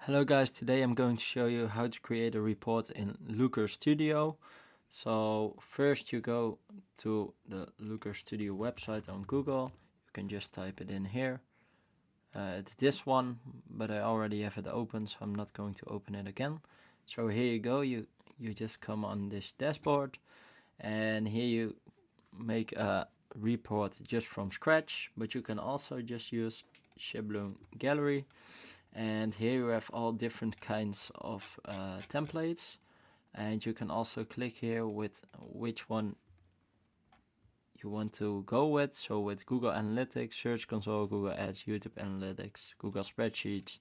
Hello guys, today I'm going to show you how to create a report in Looker Studio. So first you go to the Looker Studio website on Google. You can just type it in here. It's this one, but I already have it open, so I'm not going to open it again. So here you go, you just come on this dashboard, and here you make a report just from scratch, but you can also just use Schablon Gallery. And here you have all different kinds of templates, and you can also click here with which one you want to go with. So with Google Analytics, Search Console, Google Ads, YouTube Analytics, Google Spreadsheets.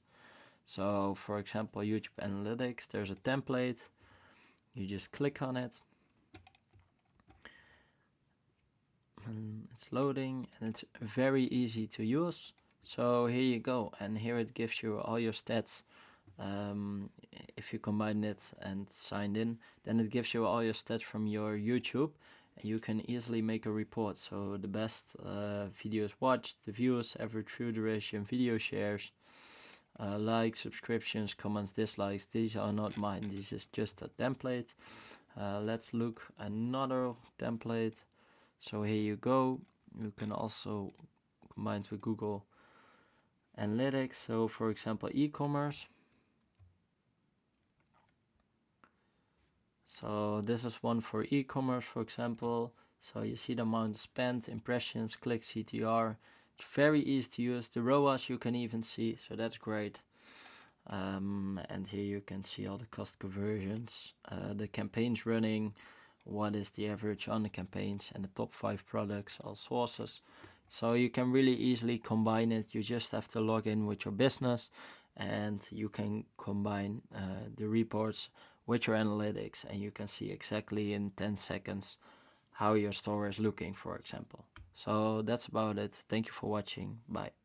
So for example, YouTube Analytics, there's a template. You just click on it. And it's loading, and it's very easy to use. So here you go, and here it gives you all your stats. If you combine it and signed in, then it gives you all your stats from your YouTube, and you can easily make a report. So the best videos watched, the views, average view duration, video shares, likes, subscriptions, comments, dislikes. These are not mine, this is just a template. Let's look another template. So here you go, you can also combine it with Google Analytics. So for example, e-commerce. So this is one for e-commerce, for example. So you see the amount spent, impressions, clicks, CTR. It's very easy to use. The ROAS you can even see, so that's great. And here you can see all the cost conversions, the campaigns running, what is the average on the campaigns, and the top 5 products, all sources. So you can really easily combine it. You just have to log in with your business, and you can combine the reports with your analytics, and you can see exactly in 10 seconds how your store is looking, for example. So that's about it. Thank you for watching. Bye.